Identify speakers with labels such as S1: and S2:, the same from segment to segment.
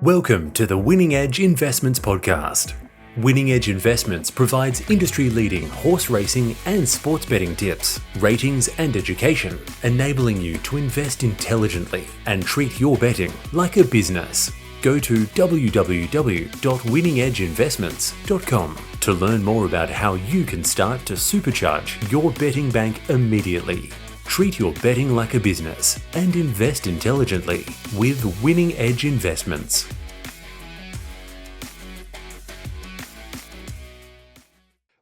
S1: Welcome to the Winning Edge Investments Podcast. Winning Edge Investments provides industry-leading horse racing and sports betting tips, ratings and education, enabling you to invest intelligently and treat your betting like a business. Go to www.winningedgeinvestments.com to learn more about how you can start to supercharge your betting bank immediately. Treat your betting like a business and invest intelligently with Winning Edge Investments.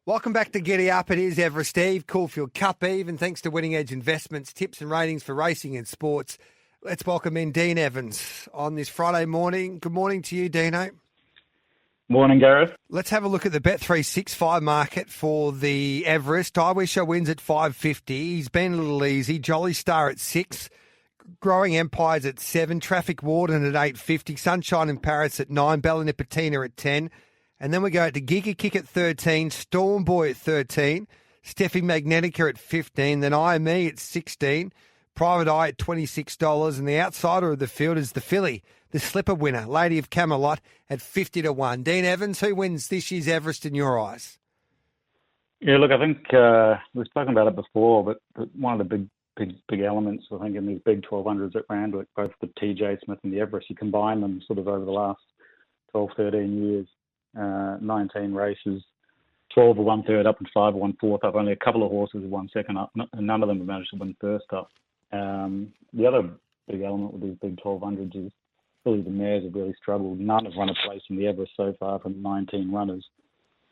S2: Welcome back to Giddy Up. It is Everest Eve, Caulfield Cup Eve, and thanks to Winning Edge Investments, tips and ratings for racing and sports. Let's welcome in Dean Evans on this Friday morning. Good morning to you, Dino.
S3: Morning, Gareth.
S2: Let's have a look at the Bet365 market for the Everest. I Wish I Wins at $5.50. He's been a little easy. Jolly Star at $6. Growing Empires at $7. Traffic Warden at $8.50. Sunshine in Paris at $9. Bella Nipotina at $10. And then we go to Giga Kick at $13. Storm Boy at $13. Steffi Magnetica at $15. Then IME at $16. Private Eye at $26. And the outsider of the field is the filly, the slipper winner, Lady of Camelot, at 50-1. Dean Evans, who wins this year's Everest in your eyes?
S3: Yeah, look, I think we've spoken about it before, but one of the big elements, I think, in these big 1200s at Randwick, both the TJ Smith and the Everest, you combine them sort of over the last 12, 13 years, 19 races, 12 or 1/3 up and 5 or 1/4 up. Only a couple of horses have won second up, and none of them have managed to win first up. The other big element with these big 1200s is really the mares have really struggled. None have run a place in the Everest so far from 19 runners.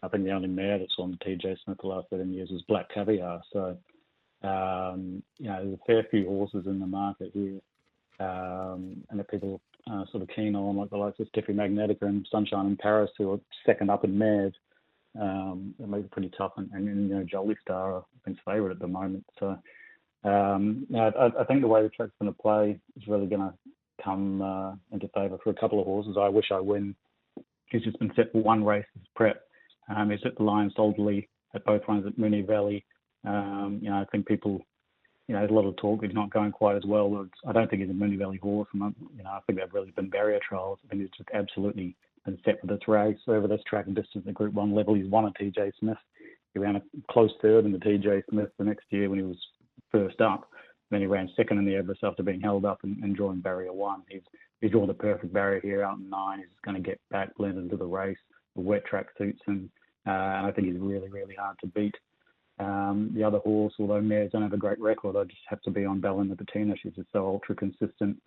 S3: I think the only mare that's on the TJ Smith the last 13 years was Black Caviar. So, there's a fair few horses in the market here, and that people are sort of keen on, like the likes of Steffi Magnetica and Sunshine in Paris, who are second up in mares. It makes it pretty tough, and Jolly Star, I think, is favourite at the moment. So, I think the way the track's going to play is really going to come into favour for a couple of horses. I Wish I Win. He's just been set for one race as prep. He's hit the line solidly at both runs at Moonee Valley. I think people, there's a lot of talk that he's not going quite as well. I don't think he's a Moonee Valley horse, and I think they've really been barrier trials. I think he's just absolutely been set for this race over this track and distance at Group 1 level. He's won a TJ Smith. He ran a close third in the TJ Smith the next year when he was first up. Then he ran second in the Everest after being held up and drawing barrier 1. He's drawn the perfect barrier here out in 9. He's going to get back, blend into the race. The wet track suits him, and I think he's really, really hard to beat. The other horse, although mares don't have a great record, I just have to be on Bella Nipotina. She's just so ultra consistent.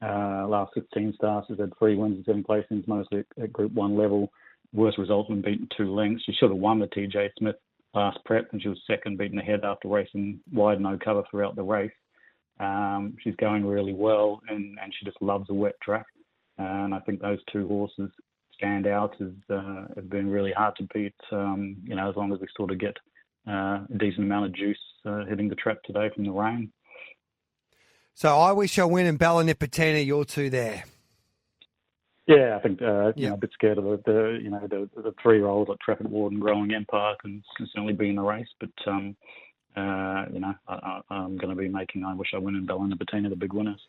S3: Last 16 starts, she's had 3 wins and 7 placings, mostly at Group 1 level. Worst result when beaten 2 lengths. She should have won the TJ Smith last prep, and she was second, beaten ahead after racing wide no cover throughout the race. She's going really well, and she just loves a wet track. And I think those two horses stand out as have been really hard to beat. As long as we sort of get a decent amount of juice hitting the track today from the rain.
S2: So I Wish I Win and Bella Nipotina, you're two there.
S3: Yeah, I think a bit scared of the 3-year-old at Traffic Warden, Growing Empire can certainly be in the race, but I'm going to be making I Wish I Win and Bella Nipotina the big winners.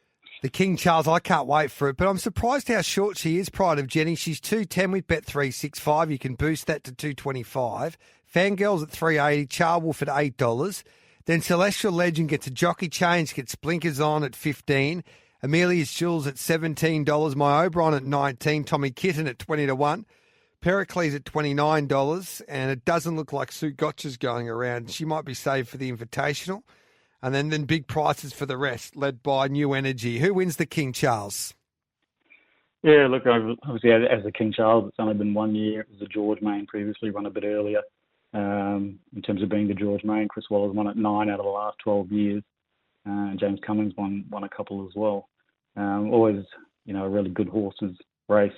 S2: The King Charles, I can't wait for it, but I'm surprised how short she is, Pride of Jenny. She's 210 with Bet365. You can boost that to 225. Fangirls at $3.80. Charwolf at $8. Then Celestial Legend gets a jockey change, gets blinkers on at $15. Amelia's Jules at $17. My Oberon at $19. Tommy Kitten at 20-1. Pericles at $29. And it doesn't look like Sue Gotcha's going around. She might be saved for the Invitational. And then big prices for the rest, led by New Energy. Who wins the King Charles?
S3: Yeah, look, obviously as the King Charles, it's only been 1 year. It was the George Main, previously run a bit earlier. In terms of being the George Main, Chris Waller's won it 9 out of the last 12 years. James Cummings won a couple as well. Always, a really good horses race.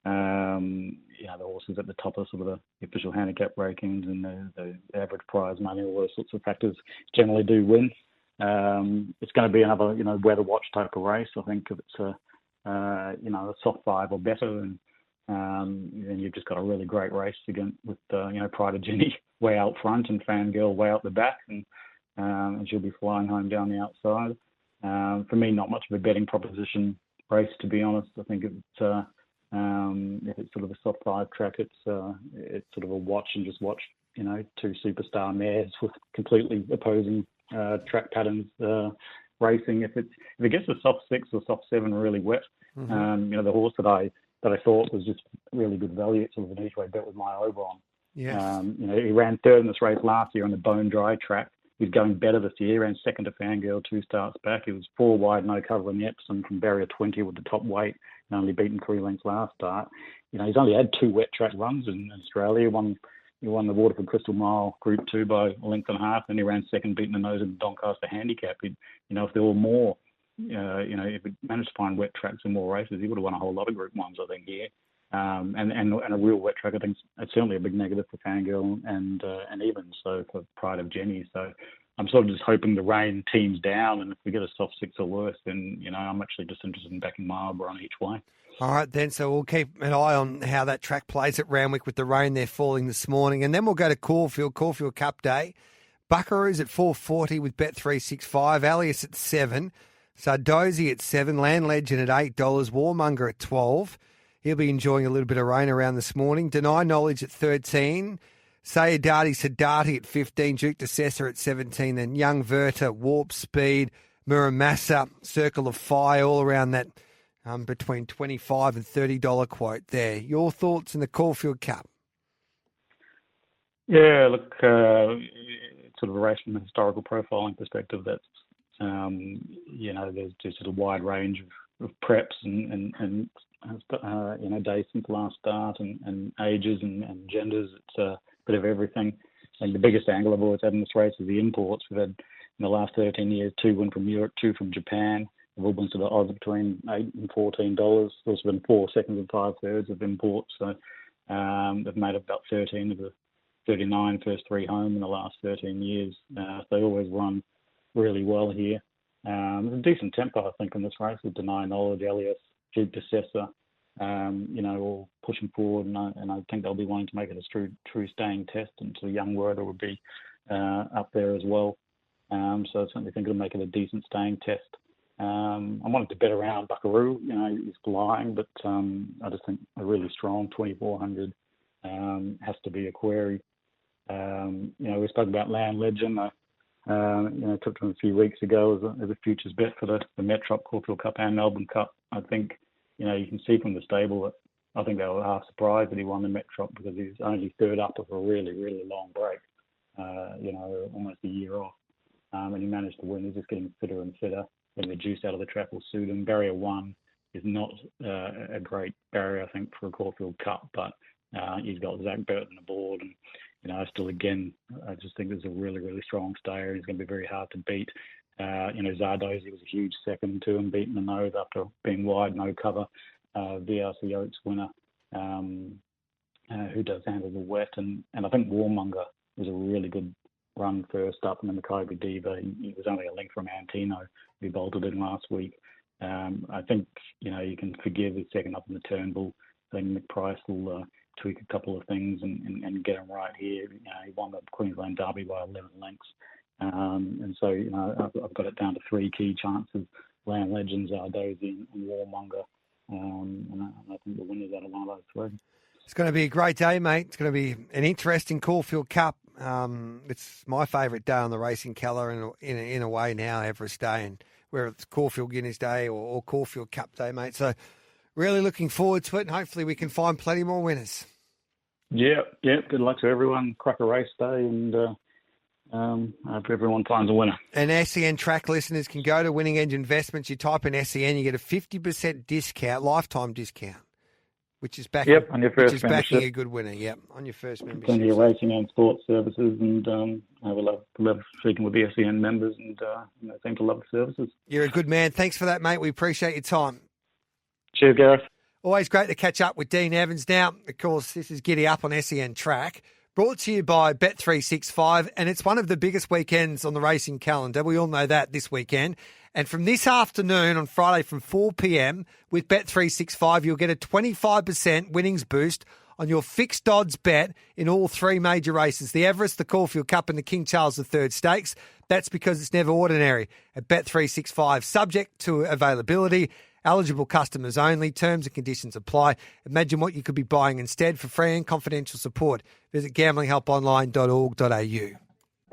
S3: The horses at the top of sort of the official handicap rankings and the average prize money, all those sorts of factors generally do win. It's going to be another, weather watch type of race. I think if it's a soft 5 or better, and then you've just got a really great race again with Pride of Jenny way out front and Fangirl way out the back, and she'll be flying home down the outside. For me, not much of a betting proposition race, to be honest. I think it's If it's sort of a soft 5 track, it's sort of a watch and just watch, two superstar mares with completely opposing track patterns racing. If it gets a soft 6 or soft 7 really wet, the horse that I thought was just really good value, it's sort of an each way bet with my over on.
S2: Yes.
S3: He ran third in this race last year on the bone dry track. He's going better this year. He ran second to Fangirl 2 starts back. He was 4 wide, no cover in the Epsom from barrier 20 with the top weight, and only beaten 3 lengths last start. He's only had 2 wet track runs in Australia. He won the Waterford Crystal Mile Group 2 by a length and a half, and he ran second, beating the nose in the Doncaster Handicap. If there were more, if he managed to find wet tracks and more races, he would have won a whole lot of Group 1s, I think, here. And a real wet track, I think it's certainly a big negative for Fangirl and even so for Pride of Jenny. So I'm sort of just hoping the rain teams down, and if we get a soft 6 or worse, then I'm actually just interested in backing Marlborough on each way.
S2: All right, then. So we'll keep an eye on how that track plays at Randwick with the rain there falling this morning. And then we'll go to Caulfield Cup Day. Buckaroos at 4.40 with Bet365. Alias at 7. Sardozi at 7. Land Legend at $8. Warmonger at 12. He'll be enjoying a little bit of rain around this morning. Deny Knowledge at 13. Sayadati Sadati at 15. Duke de Sessa at 17. Then Young Verta, Warp Speed, Muramasa, Circle of Fire, all around that between $25 and $30 quote there. Your thoughts in the Caulfield Cup?
S3: Yeah, look, it's sort of a race from a historical profiling perspective. That's, there's just a wide range of preps and days since the last start and ages and genders. It's a bit of everything. And the biggest angle I've always had in this race is the imports. We've had, in the last 13 years, 2 win from Europe, 2 from Japan. They've all been sort of odds between $8 and $14. There's also been 4 seconds and 5 thirds of imports. So they've made about 13 of the 39 first 3 home in the last 13 years. They always run really well here. There's a decent tempo, I think, in this race with Deny Knowledge, Elias, Duke de Sessa, all pushing forward. And I think they'll be wanting to make it a true staying test. And so Young Werder would be up there as well. So I certainly think it'll make it a decent staying test. I wanted to bet around Buckaroo. He's flying, but I just think a really strong 2,400 has to be a query. We spoke about Land Legend. I took to him a few weeks ago as a futures bet for the Metrop, Caulfield Cup and Melbourne Cup. I think, you can see from the stable that I think they were half surprised that he won the Metrop because he's only third up of a really, really long break, almost a year off. And he managed to win. He's just getting fitter and fitter. When the juice out of the track will suit him. Barrier 1 is not a great barrier, I think, for a Caulfield Cup, but he's got Zach Burton aboard. And, I just think there's a really, really strong stayer. He's going to be very hard to beat. Zardozi was a huge second to him, beating the nose after being wide, no cover. VRC Oaks winner, who does handle the wet. And I think Warmonger was a really good run first up, and then the Kobe Diva. He was only a length from Antino, who bolted in last week. I think, you can forgive his second up in the Turnbull. I think McPrice will tweak a couple of things and get him right here. He won the Queensland Derby by 11 lengths. And so, I've got it down to 3 key chances: Land Legends, Zardozi and Warmonger. And I think the winner's out of one of those 3.
S2: It's going to be a great day, mate. It's going to be an interesting Caulfield Cup. It's my favourite day on the racing calendar in a way now, Everest Day, and whether it's Caulfield Guineas Day or Caulfield Cup Day, mate. So really looking forward to it, and hopefully we can find plenty more winners.
S3: Yeah. Good luck to everyone. Cracker race day, and I hope everyone finds a winner.
S2: And SEN track listeners can go to Winning Edge Investments. You type in SEN, you get a 50% discount, lifetime discount. Which is backing,
S3: on your first membership.
S2: Backing a good winner, on your first membership.
S3: Plenty of racing and sports services, and I love speaking with the SEN members, and they seem to love the services.
S2: You're a good man. Thanks for that, mate. We appreciate your time.
S3: Cheers, Gareth.
S2: Always great to catch up with Dean Evans. Now, of course, this is Giddy Up on SEN Track, brought to you by Bet365, and it's one of the biggest weekends on the racing calendar. We all know that this weekend. And from this afternoon on Friday from 4 p.m. with Bet365, you'll get a 25% winnings boost on your fixed odds bet in all 3 major races, the Everest, the Caulfield Cup and the King Charles III Stakes. That's because it's never ordinary at Bet365, subject to availability. Eligible customers only. Terms and conditions apply. Imagine what you could be buying instead. For free and confidential support, visit gamblinghelponline.org.au.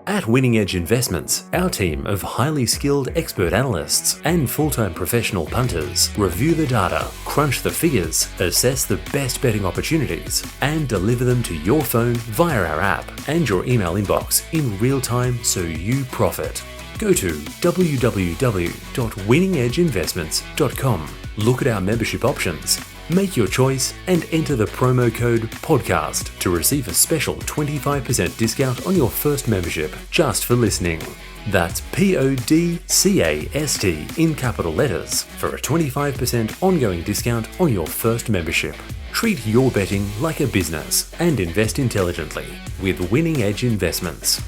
S1: At Winning Edge Investments, our team of highly skilled expert analysts and full-time professional punters review the data, crunch the figures, assess the best betting opportunities, and deliver them to your phone via our app and your email inbox in real time so you profit. Go to www.winningedgeinvestments.com. Look at our membership options, make your choice, and enter the promo code PODCAST to receive a special 25% discount on your first membership just for listening. That's PODCAST in capital letters for a 25% ongoing discount on your first membership. Treat your betting like a business and invest intelligently with Winning Edge Investments.